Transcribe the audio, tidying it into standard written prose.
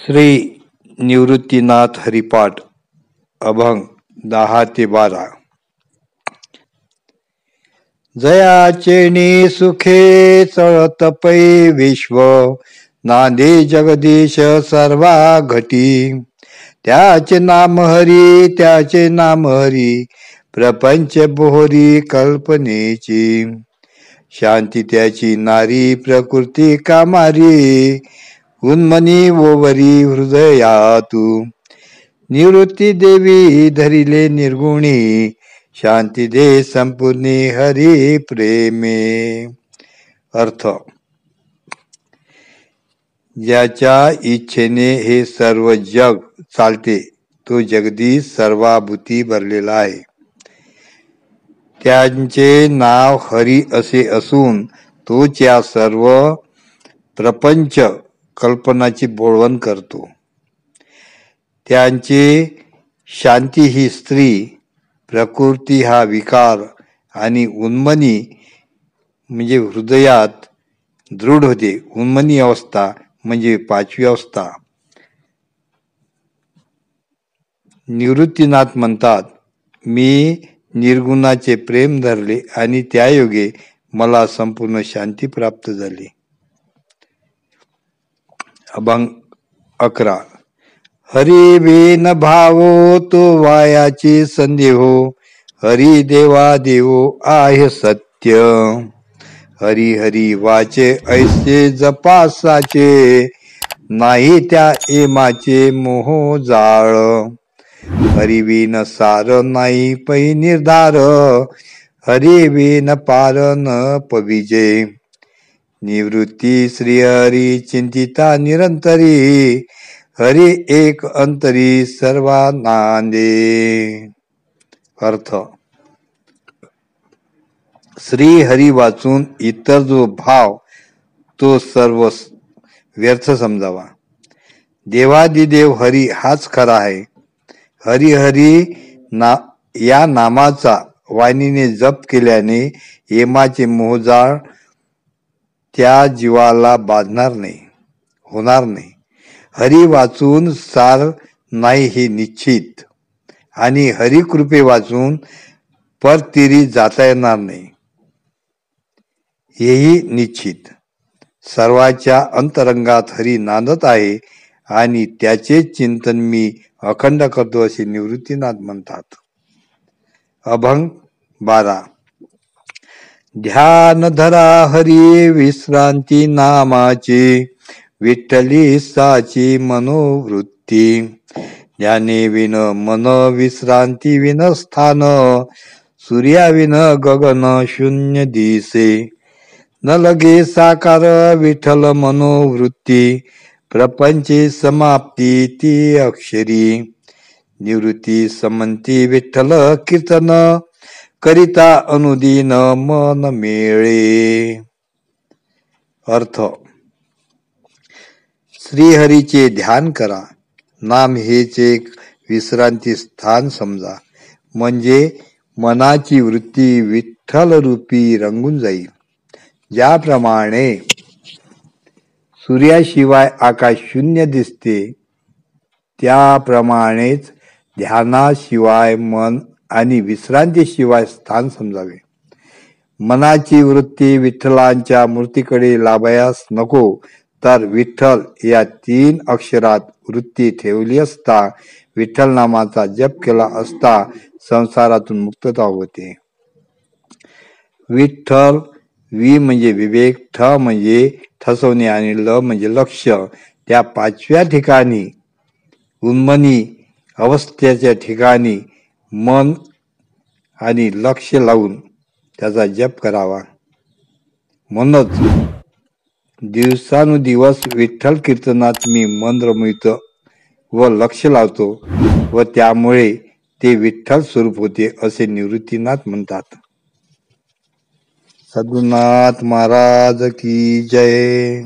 श्री निवृत्तीनाथ हरिपाठ अभंग 10 ते 12. जयाचेनी सुखे चळत पै विश्व, नांदे जगदीश सर्वा घटी. त्याचे नाम हरी, त्याचे नाम हरी, प्रपंच बोहरी कल्पनेची. शांती त्याची नारी, प्रकृती कामारी, उन्मनी ओवरी हृदयातू. निवृत्ती देवी धरिले निर्गुणी, शांती दे संपूर्णी हरी प्रेमे. अर्थ: ज्याच्या इच्छेने हे सर्व जग चालते तो जगदीश सर्वाभूती भरलेला आहे. त्यांचे नाव हरी असे असून तोच या सर्व प्रपंच कल्पनाची बोळवण करतो. त्यांचे शांती ही स्त्री, प्रकृती हा विकार आणि उन्मनी म्हणजे हृदयात दृढ होते. उन्मनी अवस्था म्हणजे 5वी अवस्था. निवृत्तीनाथ म्हणतात, मी निर्गुणाचे प्रेम धरले आणि त्यायोगे मला संपूर्ण शांती प्राप्त झाली. अभंग 11. हरी बिन भावो तो वायाची संदेहो, हरी देवा देवो आहे सत्य. हरी हरी वाचे ऐसे जपासाचे, नाही त्या एमाचे मोह जाळ. हरी बिन सार नाही पै निर्धार, हरी बिन पार न पविजे. निवृत्ती श्री हरी चिंतिता निरंतरी, हरी एक अंतरी सर्वा नांदे. अर्थ: श्री हरी वाचून इतर जो भाव तो सर्व व्यर्थ समजावा. देवादिदेव हरी हाच खरा आहे. हरी हरी या नामाचा वाणीने जप केल्याने एमाचे मोहजाळ त्या जीवाला बाधणार नाही, होणार नाही. हरी वाचून सार नाही हे निश्चित, आणि हरी कृपे वाचून परतीरी जाता येणार नाही हेही निश्चित. सर्वाच्या अंतरंगात हरी नांदत आहे आणि त्याचे चिंतन मी अखंड करतो असे निवृत्तीनाथ म्हणतात. अभंग 12. ध्यान धरा हरी विश्रांती नामाची, विठ्ठली साची मनोवृत्ती. ध्याने विन मन विश्रांती विन स्थान, सूर्या विन गगन शून्य दिसे. न लगे साकार विठ्ठल मनोवृत्ती, प्रपंचे समाप्ती ती अक्षरी. निवृत्ती समंती विठ्ठल कीर्तन, करिता अनुदिन मन मेळे. अर्थ: श्रीहरीचे ध्यान करा. नाम हेच एक विश्रांती स्थान समजा, म्हणजे मनाची वृत्ती विठ्ठल रूपी रंगून जाईल. ज्याप्रमाणे सूर्याशिवाय आकाश शून्य दिसते, त्याप्रमाणेच ध्यानाशिवाय मन आणि विश्रांतीशिवाय स्थान समजावे. मनाची वृत्ती विठ्ठलांच्या मूर्तीकडे लाभायास नको, तर विठ्ठल या 3 अक्षरात वृत्ती ठेवली असता, विठ्ठल नामाचा जप केला असता संसारातून मुक्तता होते. विठ्ठल, वि म्हणजे विवेक, ठ म्हणजे ठसवणे आणि ल म्हणजे लक्ष. त्या 5व्या ठिकाणी उन्मनी अवस्थेच्या ठिकाणी मन आणि लक्ष लावून त्याचा जप करावा. म्हणूनच दिवसानुदिवस विठ्ठल कीर्तनात मी मन रमवितो व लक्ष लावतो व त्यामुळे ते विठ्ठल स्वरूप होते असे निवृत्तीनाथ म्हणतात. सद्गुरुनाथ महाराज की जय.